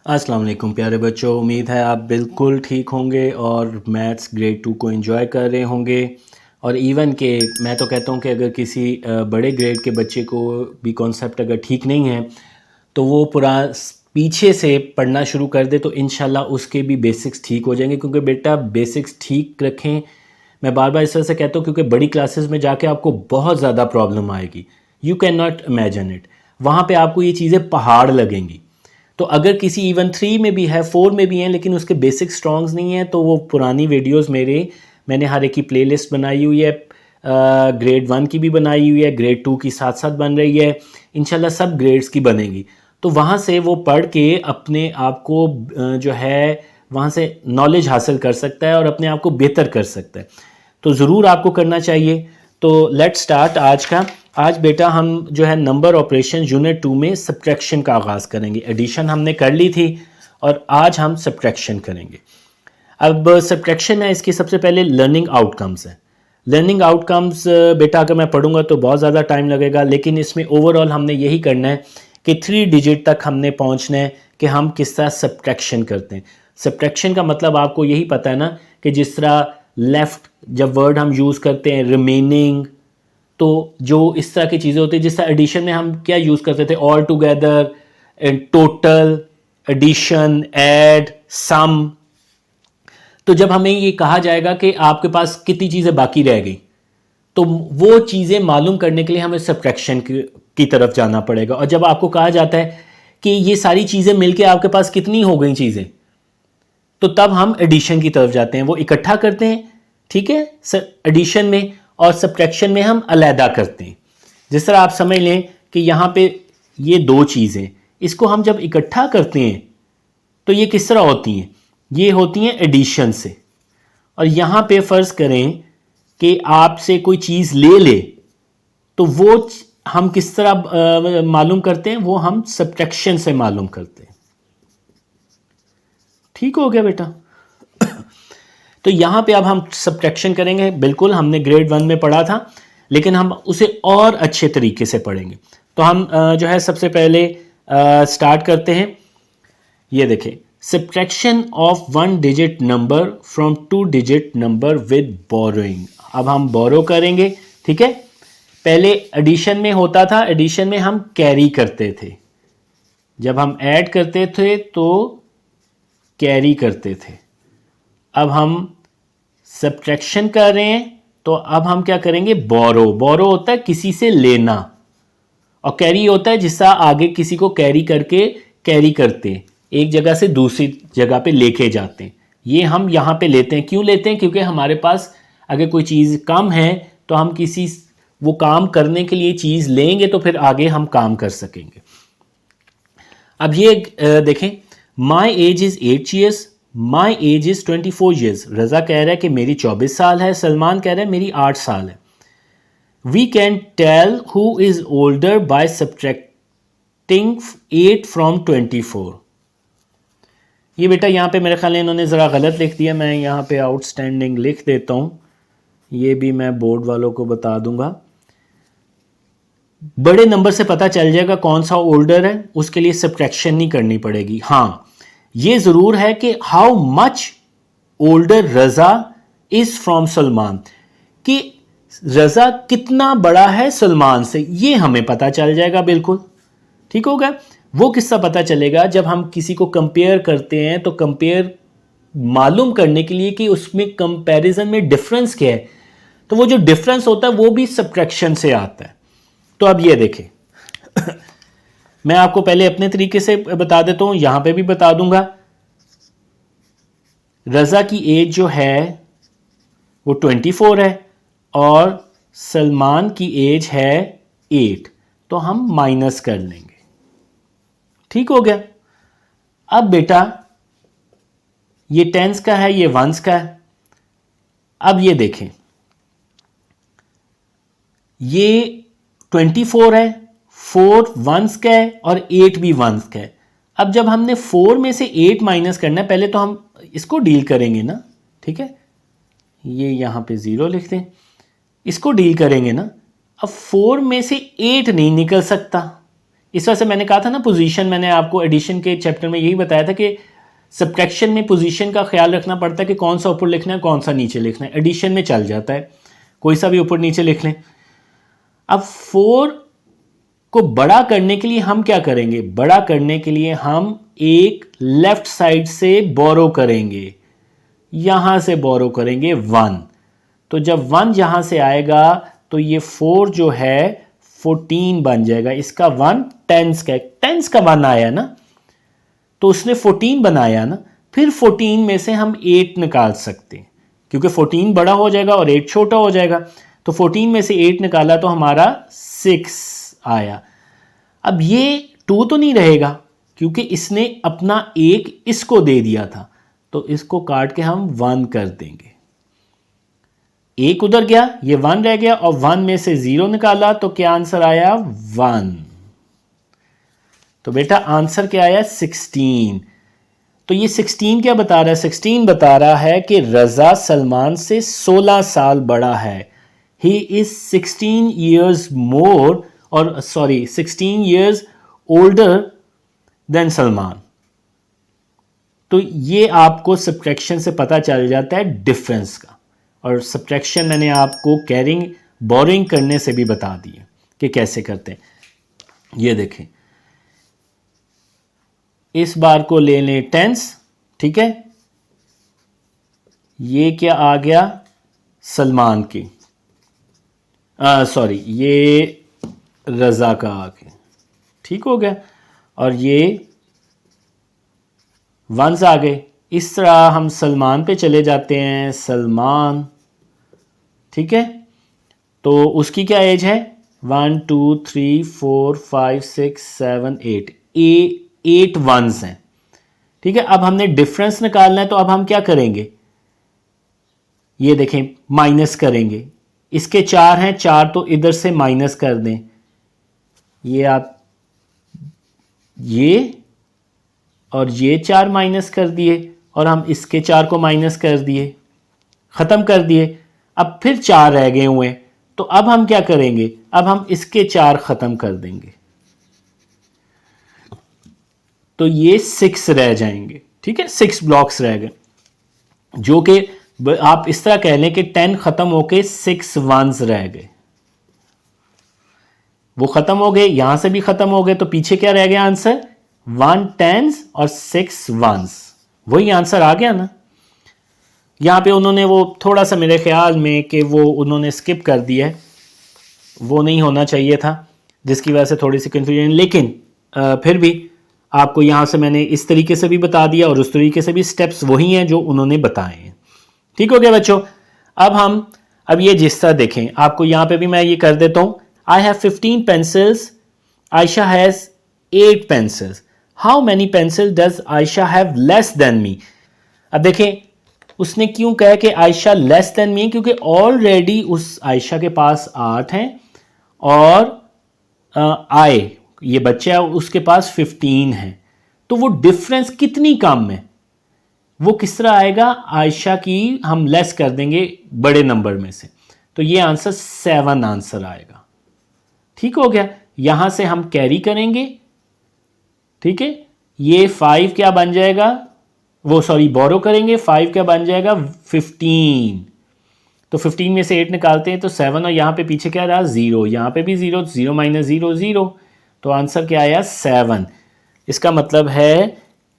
अस्सलाम वालेकुम प्यारे बच्चों, उम्मीद है आप बिल्कुल ठीक होंगे और मैथ्स ग्रेड 2 को एंजॉय कर रहे होंगे। और इवन के मैं तो कहता हूँ कि अगर किसी बड़े ग्रेड के बच्चे को भी कॉन्सेप्ट अगर ठीक नहीं है तो वो पूरा पीछे से पढ़ना शुरू कर दे तो इंशाल्लाह उसके भी बेसिक्स ठीक हो जाएंगे। क्योंकि बेटा बेसिक्स ठीक रखें, मैं बार बार इस तरह से कहता हूँ क्योंकि बड़ी क्लासेस में जाके आपको बहुत ज़्यादा प्रॉब्लम आएगी। You can not imagine it. वहाँ पे आपको ये चीज़ें पहाड़ लगेंगी। तो अगर किसी इवन 3 में भी है, 4 में भी हैं, लेकिन उसके बेसिक स्ट्रॉन्ग्स नहीं है, तो वो पुरानी वीडियोस मैंने हर एक की प्लेलिस्ट बनाई हुई है। ग्रेड 1 की भी बनाई हुई है, ग्रेड 2 की साथ साथ बन रही है, इंशाल्लाह सब ग्रेड्स की बनेगी। तो वहाँ से वो पढ़ के अपने आप को जो है वहाँ से नॉलेज हासिल कर सकता है और अपने आप को बेहतर कर सकता है। तो ज़रूर आपको करना चाहिए। तो लेट्स स्टार्ट आज बेटा हम जो है नंबर ऑपरेशन यूनिट 2 में सब्ट्रैक्शन का आगाज़ करेंगे। एडिशन हमने कर ली थी और आज हम सब्ट्रैक्शन करेंगे। अब सब्ट्रैक्शन है, इसकी सबसे पहले लर्निंग आउटकम्स है। लर्निंग आउटकम्स बेटा अगर मैं पढ़ूंगा तो बहुत ज़्यादा टाइम लगेगा, लेकिन इसमें ओवरऑल हमने यही करना है कि 3 डिजिट तक हमने पहुंचना है कि हम किस तरह सब्ट्रैक्शन करते हैं। सब्ट्रैक्शन का मतलब आपको यही पता है ना कि जिस तरह लेफ़्ट जब वर्ड हम यूज़ करते हैं रिमेनिंग, तो जो इस तरह की चीज़ें होती है, जिस तरह एडिशन में हम क्या यूज़ करते थे, all together, total, addition, add, sum. तो जब हमें ये कहा जाएगा कि आपके पास कितनी चीज़ें बाकी रह गई, तो वो चीज़ें मालूम करने के लिए हमें सब्ट्रैक्शन की तरफ जाना पड़ेगा। और जब आपको कहा जाता है कि ये सारी चीज़ें मिलके आपके पास कितनी हो गई चीज़ें, तो तब हम एडिशन की तरफ जाते हैं, वो इकट्ठा करते हैं, ठीक है, एडिशन में। और सब्ट्रैक्शन में हम अलहदा करते हैं। जिस तरह आप समझ लें कि यहाँ पे ये दो चीज़ें, इसको हम जब इकट्ठा करते हैं तो ये किस तरह होती हैं, ये होती हैं एडिशन से। और यहाँ पे फ़र्ज़ करें कि आपसे कोई चीज़ ले ले, तो वो हम किस तरह मालूम करते हैं, वो हम सब्ट्रैक्शन से मालूम करते हैं। ठीक हो गया बेटा। तो यहाँ पे अब हम सब्ट्रैक्शन करेंगे, बिल्कुल हमने ग्रेड 1 में पढ़ा था, लेकिन हम उसे और अच्छे तरीके से पढ़ेंगे। तो हम जो है सबसे पहले स्टार्ट करते हैं। ये देखें, subtraction of 1 digit number from 2 digit number with borrowing. अब हम बोरो करेंगे, ठीक है। पहले एडिशन में होता था, एडिशन में हम कैरी करते थे, जब हम ऐड करते थे तो कैरी करते थे। अब हम सब्ट्रैक्शन कर रहे हैं, तो अब हम क्या करेंगे, बोरो। बोरो होता है किसी से लेना, और कैरी होता है जिससे आगे किसी को कैरी करके कैरी करते हैं, एक जगह से दूसरी जगह पे लेके जाते हैं। ये हम यहाँ पे लेते हैं। क्यों लेते हैं? क्योंकि हमारे पास अगर कोई चीज़ कम है तो हम किसी वो काम करने के लिए चीज़ लेंगे तो फिर आगे हम काम कर सकेंगे। अब ये देखें, my age is 8 years, my age is 24 years. Raza कह रहा है कि मेरी 24 साल है, सलमान कह रहा है मेरी 8 साल है। We can tell who is older by subtracting 8 from 24। ये बेटा यहाँ पे मेरे ख्याल इन्होंने ज़रा गलत लिख दिया, मैं यहाँ पे आउटस्टैंडिंग लिख देता हूँ, ये भी मैं बोर्ड वालों को बता दूंगा। बड़े नंबर से पता चल जाएगा कौन सा ओल्डर है, उसके लिए सब्ट्रैक्शन नहीं करनी पड़ेगी। हाँ, ये ज़रूर है कि how much older Raza is from Salman, कि रज़ा कितना बड़ा है सलमान से, ये हमें पता चल जाएगा बिल्कुल। ठीक होगा। वो किस्सा पता चलेगा जब हम किसी को कंपेयर करते हैं, तो कंपेयर मालूम करने के लिए कि उसमें कंपैरिजन में डिफरेंस क्या है, तो वो जो डिफरेंस होता है वो भी सब्ट्रैक्शन से आता है। तो अब ये देखें, मैं आपको पहले अपने तरीके से बता देता हूं, यहां पे भी बता दूंगा। रज़ा की एज जो है वो 24 है और सलमान की एज है 8, तो हम माइनस कर लेंगे। ठीक हो गया। अब बेटा ये टेंस का है, ये वंस का है। अब ये देखें, ये 24 है, 4 वंस का है और 8 भी वंस का है। अब जब हमने 4 में से 8 माइनस करना है, पहले तो हम इसको डील करेंगे ना, ठीक है, ये यहां पे 0 लिख दें, इसको डील करेंगे ना। अब 4 में से 8 नहीं निकल सकता, इस वजह से मैंने कहा था ना पोजीशन, मैंने आपको एडिशन के चैप्टर में यही बताया था कि सब्ट्रैक्शन में पोजीशन का ख्याल रखना पड़ता है कि कौन सा ऊपर लिखना है कौन सा नीचे लिखना है। एडिशन में चल जाता है कोई सा भी ऊपर नीचे लिख लें। अब 4 को बड़ा करने के लिए हम क्या करेंगे? बड़ा करने के लिए हम एक लेफ्ट साइड से बोरो करेंगे, यहां से बोरो करेंगे 1। तो जब 1 यहां से आएगा तो ये 4 जो है 14 बन जाएगा। इसका 1 टेंस का 1 आया ना, तो उसने 14 बनाया ना। फिर 14 में से हम 8 निकाल सकते हैं क्योंकि 14 बड़ा हो जाएगा और 8 छोटा हो जाएगा। तो 14 में से 8 निकाला तो हमारा 6 आया। अब ये 2 तो नहीं रहेगा क्योंकि इसने अपना 1 इसको दे दिया था, तो इसको काट के हम 1 कर देंगे। 1 उधर गया, ये 1 रह गया और 1 में से 0 निकाला तो क्या आंसर आया? 1। तो बेटा आंसर क्या आया? 16। तो ये 16 क्या बता रहा है? 16 बता रहा है कि रजा सलमान से 16 साल बड़ा है। ही इज 16 years मोर, और sorry 16 years older than Salman. तो ये आपको सब्ट्रैक्शन से पता चल जाता है डिफरेंस का। और सब्ट्रैक्शन मैंने आपको कैरिंग बोरिंग करने से भी बता दी है कि कैसे करते हैं। ये देखें, इस बार को ले लें टेंस, ठीक है। ये क्या आ गया? सलमान की, सॉरी ये रजा का आ गया, ठीक हो गया। और ये 1s आ गए। इस तरह हम सलमान पे चले जाते हैं। सलमान, ठीक है। तो उसकी क्या एज है? 1 2 3 4 5 6 7 8, 8 1s हैं, ठीक है। अब हमने डिफरेंस निकालना है, तो अब हम क्या करेंगे? ये देखें, माइनस करेंगे। इसके 4 हैं, 4 तो इधर से माइनस कर दें। ये आप ये और ये 4 माइनस कर दिए और हम इसके 4 को माइनस कर दिए, ख़त्म कर दिए। अब फिर 4 रह गए हुए, तो अब हम क्या करेंगे? अब हम इसके 4 ख़त्म कर देंगे, तो ये 6 रह जाएंगे, ठीक है। 6 ब्लॉक्स रह गए, जो कि आप इस तरह कह लें कि 10 ख़त्म होके 6 1s रह गए। वो ख़त्म हो गए, यहां से भी ख़त्म हो गए, तो पीछे क्या रह गया आंसर? 1 10s और 6 1s। वही आंसर आ गया ना। यहां पे उन्होंने वो थोड़ा सा मेरे ख्याल में कि वो उन्होंने स्किप कर दिया है, वो नहीं होना चाहिए था, जिसकी वजह से थोड़ी सी कंफ्यूजन। लेकिन फिर भी आपको यहाँ से मैंने इस तरीके से भी बता दिया और उस तरीके से भी स्टेप्स वही हैं जो उन्होंने बताए हैं। ठीक हो गया बच्चों। अब ये जिस तरह देखें, आपको यहाँ पे भी मैं ये कर देता हूँ। I have 15 pencils, Ayesha has 8 pencils. How many pencil does Ayesha have less than me? अब देखें उसने क्यों कहा कि आयशा लेस देन मी, क्योंकि ऑलरेडी उस आयशा के पास 8 हैं और आए ये बच्चा उसके पास 15 है, तो वो डिफरेंस कितनी कम है, वो किस तरह आएगा? आयशा की हम लेस कर देंगे बड़े नंबर में से, तो ये आंसर 7 आंसर आएगा। ठीक हो गया। यहां से हम कैरी करेंगे, ठीक है। ये 5 क्या बन जाएगा? वो सॉरी बोरो करेंगे, 5 क्या बन जाएगा? 15। तो 15 में से 8 निकालते हैं तो 7, और यहां पे पीछे क्या रहा? 0। यहां पे भी 0, 0 माइनस 0 0, तो आंसर क्या आया? 7। इसका मतलब है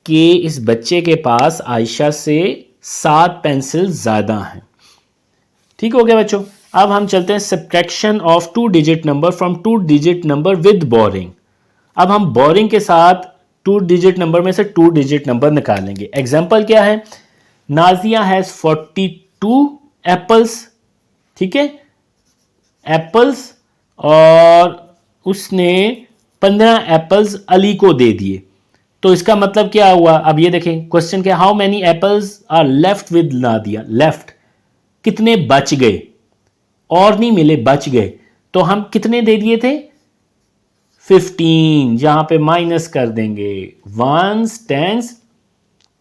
कि इस बच्चे के पास आयशा से 7 पेंसिल ज़्यादा हैं। ठीक हो गया बच्चों। अब हम चलते हैं subtraction of 2 digit number from 2 digit number with boring. अब हम बोरिंग के साथ 2 डिजिट नंबर में से 2 डिजिट नंबर निकालेंगे। एग्जाम्पल क्या है? नाजिया हैज़ 42 एप्पल्स, ठीक है, एप्पल्स, और उसने 15 एप्पल्स अली को दे दिए। तो इसका मतलब क्या हुआ? अब ये देखें क्वेश्चन क्या, how many apples are left with Nadia? Left कितने बच गए, और नहीं मिले, बच गए। तो हम कितने दे दिए थे? 15, जहां पे माइनस कर देंगे 1s 10s।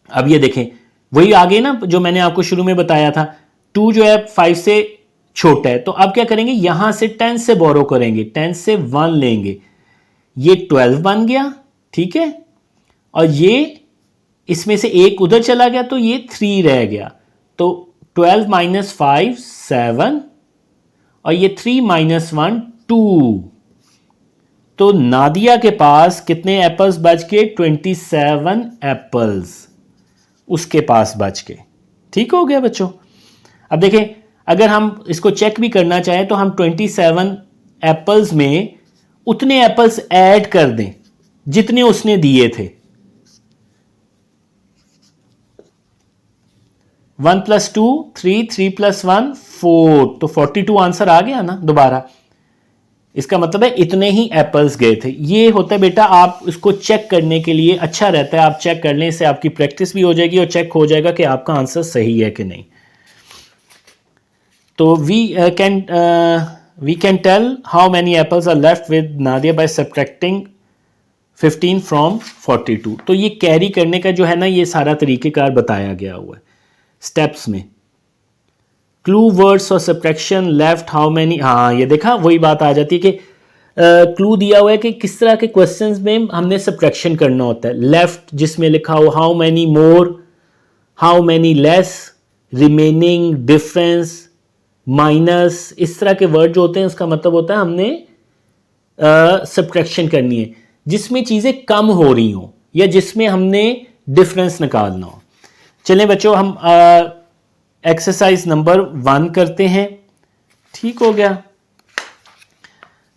अब ये देखें वही आगे ना जो मैंने आपको शुरू में बताया था, 2 जो है 5 से छोटा है, तो अब क्या करेंगे? यहां से 10 से बोरो करेंगे, 10 से 1 लेंगे, ये 12 बन गया, ठीक है, और ये इसमें से एक उधर चला गया तो ये 3 रह गया। तो 12 माइनस 5 7 और ये 3 माइनस 1 2। तो नादिया के पास कितने एप्पल्स बच गए? 27 एप्पल्स उसके पास बच गए। ठीक हो गया बच्चों। अब देखें, अगर हम इसको चेक भी करना चाहें तो हम 27 एप्पल्स में उतने एप्पल्स ऐड कर दें जितने उसने दिए थे। 1 प्लस 2 3, 3 प्लस 1 4, तो 42 आंसर आ गया ना दोबारा। इसका मतलब है इतने ही एप्पल्स गए थे। ये होता है बेटा, आप इसको चेक करने के लिए अच्छा रहता है, आप चेक कर लें, इससे आपकी प्रैक्टिस भी हो जाएगी और चेक हो जाएगा कि आपका आंसर सही है कि नहीं। तो we can tell how many apples are left with Nadia by subtracting 15 from 42। तो ये कैरी करने का जो है ना, ये सारा तरीक़ेकार बताया गया हुआ है स्टेप्स में। क्लू वर्ड्स और सब्ट्रैक्शन लेफ्ट हाउ मैनी, हाँ ये देखा, वही बात आ जाती है कि क्लू दिया हुआ है कि किस तरह के क्वेश्चंस में हमने सब्ट्रैक्शन करना होता है। लेफ्ट जिसमें लिखा हो how many more, how many less, remaining, difference, minus, इस तरह के वर्ड जो होते हैं उसका मतलब होता है हमने सब्ट्रैक्शन करनी है जिसमें चीज़ें कम हो रही हों या जिसमें हमने डिफरेंस निकालना हो। चलें बच्चों, हम एक्सरसाइज नंबर 1 करते हैं। ठीक हो गया।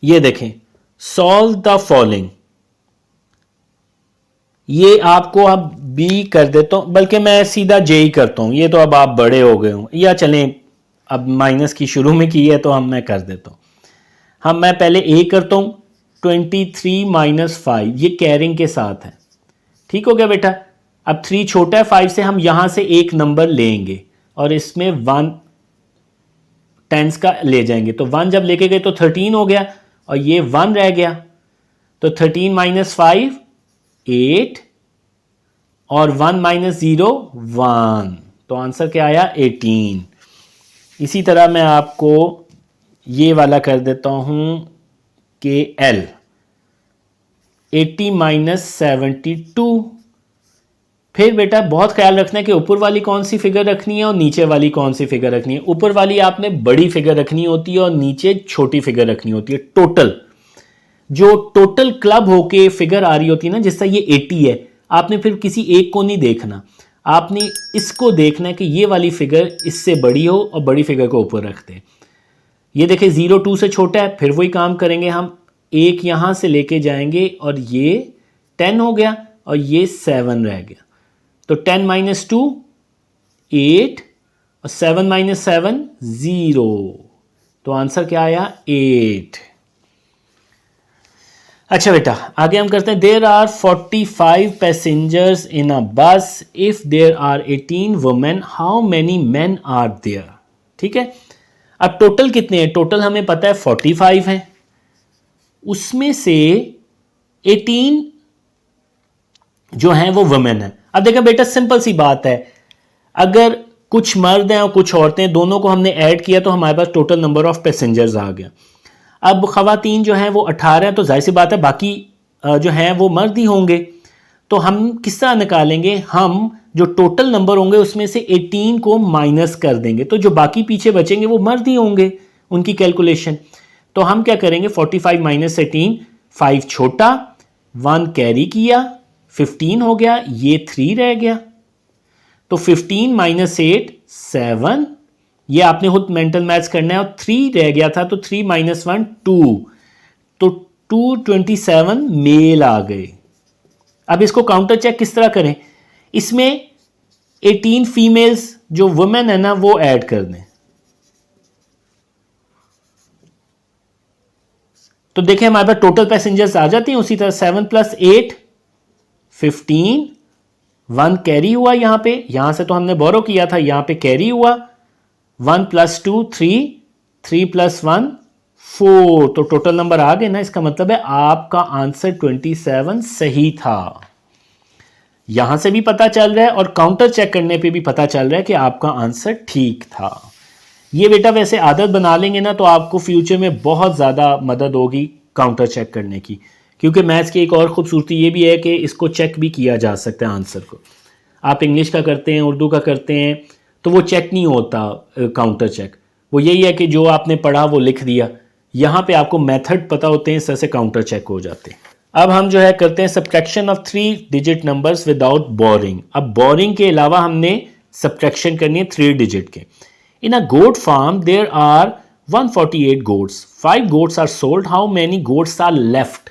ये देखें, सॉल्व द फॉलोइंग। ये आपको अब बी कर देता हूं, बल्कि मैं सीधा जे ही करता हूं, ये तो अब आप बड़े हो गए हो। या चलें, अब माइनस की शुरू में की है तो मैं कर देता हूं। मैं पहले ए करता हूं, 23 माइनस 5, ये कैरिंग के साथ है। ठीक हो गया बेटा। अब 3 छोटा है 5 से, हम यहां से एक नंबर लेंगे और इसमें 1 टेंस का ले जाएंगे। तो 1 जब लेके गए तो 13 हो गया और ये 1 रह गया। तो 13 माइनस 5 8 और 1 माइनस 0 1, तो आंसर क्या आया? 18। इसी तरह मैं आपको ये वाला कर देता हूं कि L 80 माइनस 72। फिर बेटा बहुत ख्याल रखना है कि ऊपर वाली कौन सी फिगर रखनी है और नीचे वाली कौन सी फिगर रखनी है। ऊपर वाली आपने बड़ी फिगर रखनी होती है और नीचे छोटी फिगर रखनी होती है। टोटल, जो टोटल क्लब होके फिगर आ रही होती है ना, जिस तरह ये 80 है, आपने फिर किसी एक को नहीं देखना, आपने इसको देखना है कि ये वाली फिगर इससे बड़ी हो और बड़ी फिगर को ऊपर रखते हैं। ये देखें 0 2 से छोटा है, फिर वही काम करेंगे हम, एक यहां से लेके जाएंगे और ये 10 हो गया और ये 7 रह गया। तो 10 माइनस 2 8 और 7 माइनस 7 0, तो आंसर क्या आया? 8। अच्छा बेटा, आगे हम करते हैं। There are 45 passengers in a bus, if there are 18 women, how many man are there? ठीक है। अब टोटल कितने हैं? टोटल हमें पता है 45 है, उसमें से 18 जो हैं वो वुमेन है। अब देखा बेटा, सिंपल सी बात है, अगर कुछ मर्द हैं और कुछ औरतें, दोनों को हमने ऐड किया तो हमारे पास टोटल नंबर ऑफ पैसेंजर्स आ गया। अब खवातीन जो हैं वो 18 हैं, तो जाहिर सी बात है बाकी जो हैं वो मर्द ही होंगे। तो हम किस तरह निकालेंगे? हम जो टोटल नंबर होंगे उसमें से 18 को माइनस कर देंगे, तो जो बाकी पीछे बचेंगे वो मर्द ही होंगे, उनकी कैलकुलेशन। तो हम क्या करेंगे? 45 माइनस 18, 5 छोटा, 1 कैरी किया, 15 हो गया, ये 3 रह गया। तो 15 माइनस 8 7, ये आपने खुद मेंटल मैथ्स करना है, और 3 रह गया था, तो 3 माइनस 1 2, तो 227 मेल आ गए। अब इसको काउंटर चेक किस तरह करें? इसमें 18 फीमेल्स जो वुमेन है ना वो ऐड कर दें। तो देखें हमारे पास टोटल पैसेंजर्स आ जाते हैं उसी तरह। 7 प्लस 8 15, 1 कैरी हुआ यहां पे, यहां से तो हमने बोरो किया था, यहां पे कैरी हुआ, 1 प्लस 2 3, 3 प्लस 1 4, तो टोटल नंबर आ गए ना। इसका मतलब है आपका आंसर 27 सही था। यहां से भी पता चल रहा है और काउंटर चेक करने पे भी पता चल रहा है कि आपका आंसर ठीक था। ये बेटा वैसे आदत बना लेंगे ना तो आपको फ्यूचर में बहुत ज़्यादा मदद होगी काउंटर चेक करने की, क्योंकि मैथ्स की एक और ख़ूबसूरती ये भी है कि इसको चेक भी किया जा सकता है आंसर को। आप इंग्लिश का करते हैं, उर्दू का करते हैं, तो वो चेक नहीं होता काउंटर चेक। वो यही है कि जो आपने पढ़ा वो लिख दिया। यहाँ पे आपको मेथड पता होते हैं, इस तरह से काउंटर चेक हो जाते हैं। अब हम जो है करते हैं subtraction of 3 digit numbers without borrowing. अब बोरिंग के अलावा हमने सब्ट्रैक्शन करनी है 3 डिजिट के। In a goat farm there are 148 goats, 5 goats are sold, how many goats are left?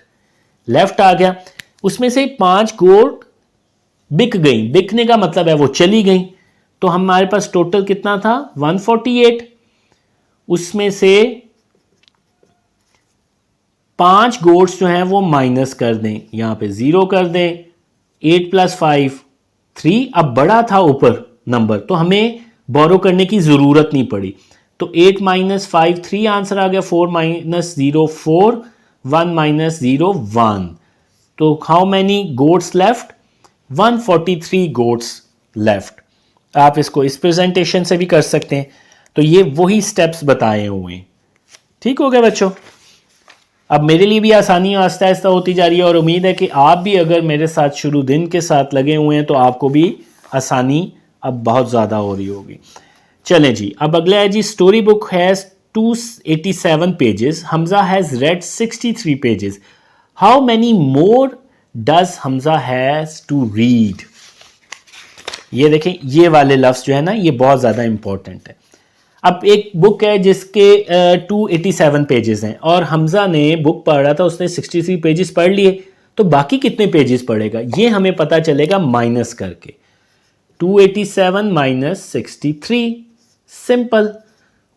Left आ गया, उसमें से 5 गोट बिक गई। बिकने का मतलब है वो चली गई। तो हमारे पास टोटल कितना था? 148। उसमें से 5 गोट्स जो हैं वो माइनस कर दें, यहां पे 0 कर दें। 8 + 5 3। अब बड़ा था ऊपर नंबर, तो हमें बोरो करने की जरूरत नहीं पड़ी। तो 8 - 5 3 आंसर आ गया। 4 - 0 4, 1 - 0 1। तो how many goats left? 143 goats left. आप इसको इस प्रेजेंटेशन से भी कर सकते हैं। तो ये वही स्टेप्स बताए हुए हैं। ठीक हो गया बच्चों? अब मेरे लिए भी आसानी आहिस्ता आहिस्ता होती जा रही है और उम्मीद है कि आप भी अगर मेरे साथ शुरू दिन के साथ लगे हुए हैं तो आपको भी आसानी अब बहुत ज़्यादा हो रही होगी। चलें जी, अब अगला है जी, story book has 287 pages, Hamza has read 63 pages, how many more does Hamza has to read? ये देखें, ये वाले लफ्ज़ जो है ना, ये बहुत ज़्यादा इंपॉर्टेंट है। अब एक बुक है जिसके 287 पेजेस हैं और हमजा ने बुक पढ़ा था, उसने 63 पेजेस पढ़ लिए, तो बाकी कितने पेजेस पढ़ेगा ये हमें पता चलेगा माइनस करके। 287 - 63, सिंपल।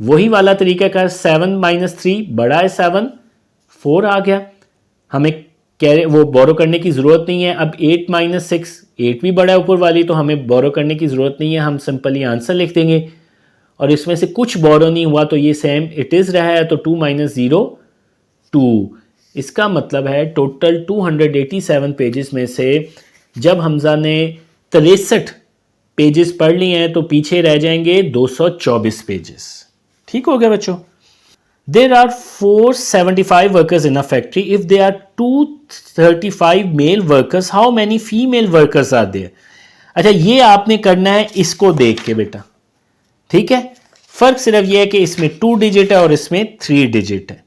वही वाला तरीका का 7 - 3 बड़ा है 7, 4 आ गया। हमें वो बोरो करने की ज़रूरत नहीं है। अब 8 - 6, 8 भी बड़ा है ऊपर वाली, तो हमें बोरो करने की ज़रूरत नहीं है, हम सिंपली आंसर लिख देंगे। और इसमें से कुछ बोरो नहीं हुआ तो ये सेम इट इज़ रहा है, तो 2 - 0 2। इसका मतलब है टोटल 287 पेजेस में से जब हमजा ने 63 पेजेस पढ़ लिए हैं तो पीछे रह जाएंगे 224 पेजेस। ठीक हो गया बच्चों? There are 475 workers in a factory. If there are 235 male workers, how many female workers are there? अच्छा, ये आपने करना है इसको देख के बेटा। ठीक है, फर्क सिर्फ ये है कि इसमें 2 डिजिट है और इसमें 3 डिजिट है।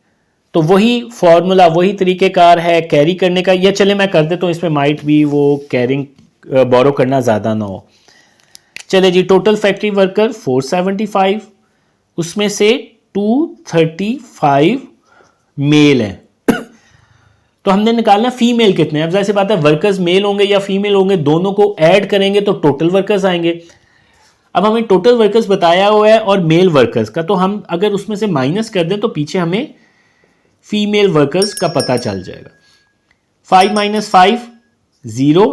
तो वही फॉर्मूला, वही तरीकेकार है कैरी करने का। या चले मैं कर देता हूँ, इसमें माइट भी वो कैरिंग बोरो करना ज़्यादा ना हो। चले जी, टोटल फैक्ट्री वर्कर 475, उसमें से 235 मेल हैं। तो हमने निकालना फीमेल कितने हैं। अब जैसे बात है, वर्कर्स मेल होंगे या फीमेल होंगे, दोनों को ऐड करेंगे तो टोटल वर्कर्स आएंगे। अब हमें टोटल वर्कर्स बताया हुआ है और मेल वर्कर्स का, तो हम अगर उसमें से माइनस कर दें तो पीछे हमें फीमेल वर्कर्स का पता चल जाएगा। 5 - 5 0,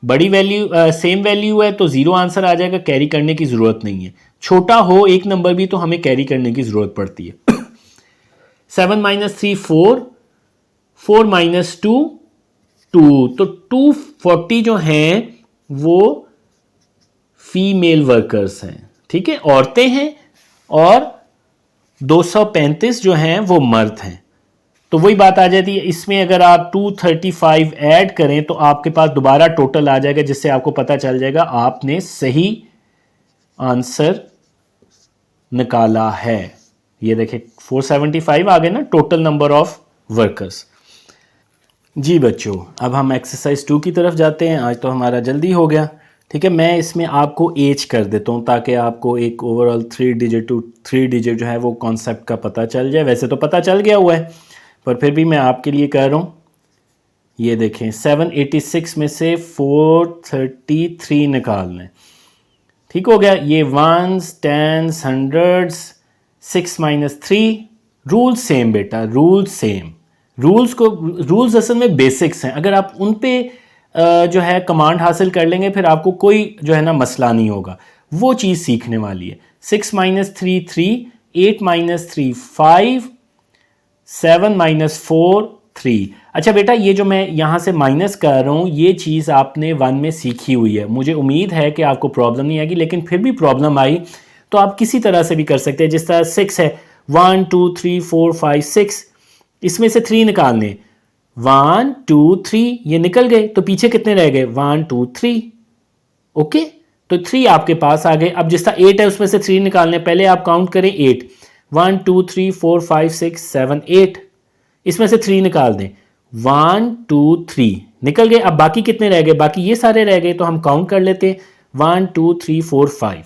बड़ी वैल्यू सेम वैल्यू है तो 0 आंसर आ जाएगा, कैरी करने की ज़रूरत नहीं है। छोटा हो एक नंबर भी तो हमें कैरी करने की ज़रूरत पड़ती है। 7 - 3 4, 4 - 2 2, तो 240 जो हैं वो फीमेल वर्कर्स हैं। ठीक है, औरतें हैं, और 235 जो हैं वो मर्द हैं। तो वही बात आ जाती है, इसमें अगर आप 235 ऐड करें तो आपके पास दोबारा टोटल आ जाएगा, जिससे आपको पता चल जाएगा आपने सही आंसर निकाला है। ये देखें 475 आ गए ना टोटल नंबर ऑफ वर्कर्स। जी बच्चों, अब हम एक्सरसाइज 2 की तरफ जाते हैं। आज तो हमारा जल्दी हो गया। ठीक है, मैं इसमें आपको एज कर देता हूँ ताकि आपको एक ओवरऑल 3 डिजिट जो है वो कॉन्सेप्ट का पता चल जाए। वैसे तो पता चल गया हुआ है, पर फिर भी मैं आपके लिए कह रहा हूँ। ये देखें, 786 में से 433 निकालना। ठीक हो गया, ये 1s 10s 100s, 6 - 3। Rule same बेटा, रूल सेम। रूल्स असल में बेसिक्स हैं, अगर आप उन पे जो है कमांड हासिल कर लेंगे फिर आपको कोई जो है ना मसला नहीं होगा। वो चीज़ सीखने वाली है। 6 - 3 3, 8 - 3 5, 7 - 4 3। अच्छा बेटा, ये जो मैं यहाँ से माइनस कर रहा हूँ ये चीज़ आपने 1 में सीखी हुई है। मुझे उम्मीद है कि आपको प्रॉब्लम नहीं आएगी, लेकिन फिर भी प्रॉब्लम आई तो आप किसी तरह से भी कर सकते हैं। जिस तरह 6 है, 1 2 3 4 5 6, इसमें से 3 निकालने, 1 2 3 ये निकल गए, तो पीछे कितने रह गए 1 2 3। ओके, तो 3 आपके पास आ गए। अब जिसका 8 है उसमें से 3 निकालने, पहले आप काउंट करें 8, 1 2 3 4 5 6 7 8, इसमें से 3 निकाल दें, 1 2 3 निकल गए। अब बाकी कितने रह गए, बाकी ये सारे रह गए, तो हम काउंट कर लेते हैं 1 2 3 4 5।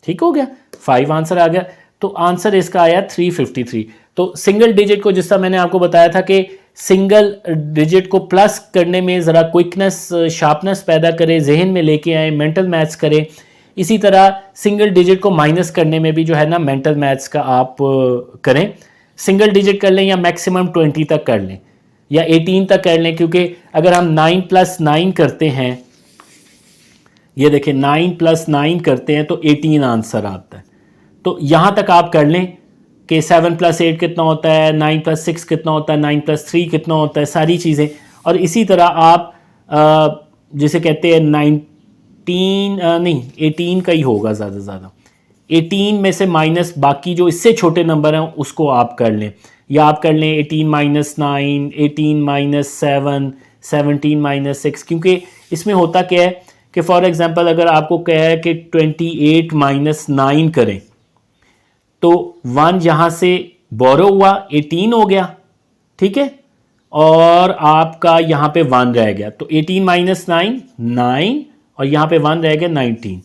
ठीक हो गया, 5 आंसर आ गया। तो आंसर इसका आया 353। तो सिंगल डिजिट को, जिस तरह मैंने आपको बताया था कि सिंगल डिजिट को प्लस करने में ज़रा क्विकनेस, शार्पनेस पैदा करें, जहन में लेके आए, मेंटल मैथ्स करें, इसी तरह सिंगल डिजिट को माइनस करने में भी जो है ना मेंटल मैथ्स का आप करें। सिंगल डिजिट कर लें या मैक्सिमम 20 तक कर लें या 18 तक कर लें, क्योंकि अगर हम 9 + 9 करते हैं, ये देखें 9 + 9 करते हैं तो 18 आंसर आता है। तो यहाँ तक आप कर लें कि 7 + 8 कितना होता है, 9 + 6 कितना होता है, 9 + 3 कितना होता है, सारी चीज़ें। और इसी तरह आप जिसे कहते हैं 18 का ही होगा ज़्यादा से ज़्यादा, 18 में से माइनस बाकी जो इससे छोटे नंबर हैं उसको आप कर लें, या आप कर लें 18 - 9, 18 - 7, 17 - 6, क्योंकि इसमें होता क्या है कि फॉर एग्जांपल अगर आपको कहा है कि 28 - 9 करें, तो 1 यहाँ से बोरो हुआ, 18 हो गया, ठीक है, और आपका यहाँ पे 1 रह गया, तो 18 - 9 9, और यहाँ पे 1 रह गया 19।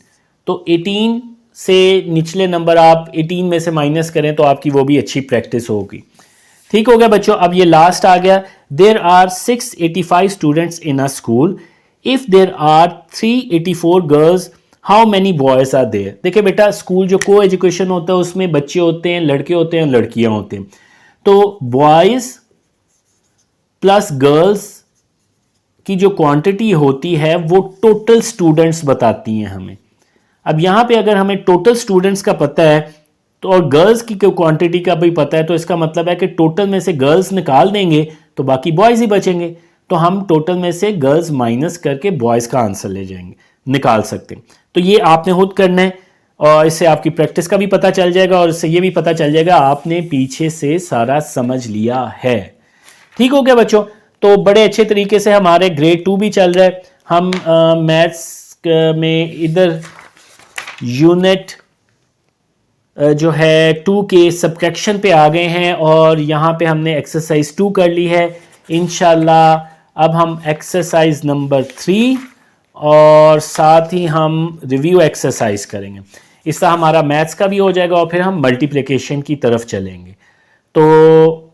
तो 18 से निचले नंबर आप 18 में से माइनस करें तो आपकी वो भी अच्छी प्रैक्टिस होगी। ठीक हो गया बच्चों। अब ये लास्ट आ गया, there are 685 students in a school, if there are 384 girls, how many boys are there. देखिए बेटा, स्कूल जो को एजुकेशन होता है उसमें बच्चे होते हैं, लड़के होते हैं, लड़कियां होते हैं। तो बॉयज प्लस गर्ल्स की जो क्वांटिटी होती है वो टोटल स्टूडेंट्स बताती हैं हमें। अब यहाँ पे अगर हमें टोटल स्टूडेंट्स का पता है तो और गर्ल्स की क्वांटिटी का भी पता है, तो इसका मतलब है कि टोटल में से गर्ल्स निकाल देंगे तो बाकी बॉयज़ ही बचेंगे। तो हम टोटल में से गर्ल्स माइनस करके बॉयज़ का आंसर ले जाएंगे, निकाल सकते हैं। तो ये आपने खुद करना है, और इससे आपकी प्रैक्टिस का भी पता चल जाएगा, और इससे ये भी पता चल जाएगा आपने पीछे से सारा समझ लिया है। ठीक हो गया बच्चों। तो बड़े अच्छे तरीके से हमारे ग्रेड 2 भी चल रहा है। हम मैथ्स में इधर यूनिट जो है 2 के सब्ट्रैक्शन पे आ गए हैं, और यहाँ पे हमने एक्सरसाइज 2 कर ली है। इंशाल्लाह अब हम एक्सरसाइज नंबर 3 और साथ ही हम रिव्यू एक्सरसाइज करेंगे। इससे हमारा मैथ्स का भी हो जाएगा और फिर हम मल्टीप्लिकेशन की तरफ चलेंगे। तो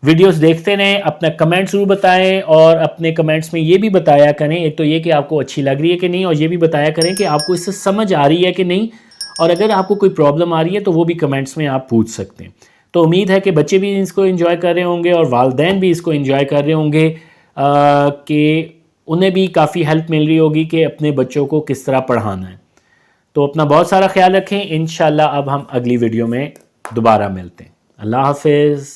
वीडियोस देखते रहें, अपना कमेंट ज़रूर बताएं, और अपने कमेंट्स में ये भी बताया करें, एक तो ये कि आपको अच्छी लग रही है कि नहीं, और ये भी बताया करें कि आपको इससे समझ आ रही है कि नहीं, और अगर आपको कोई प्रॉब्लम आ रही है तो वो भी कमेंट्स में आप पूछ सकते हैं। तो उम्मीद है कि बच्चे भी इसको एंजॉय कर रहे होंगे और वालिदैन भी इसको एंजॉय कर रहे होंगे, कि उन्हें भी काफ़ी हेल्प मिल रही होगी कि अपने बच्चों को किस तरह पढ़ाना है। तो अपना बहुत सारा ख्याल रखें। इंशाल्लाह अब हम अगली वीडियो में दोबारा मिलते हैं। अल्लाह हाफिज़।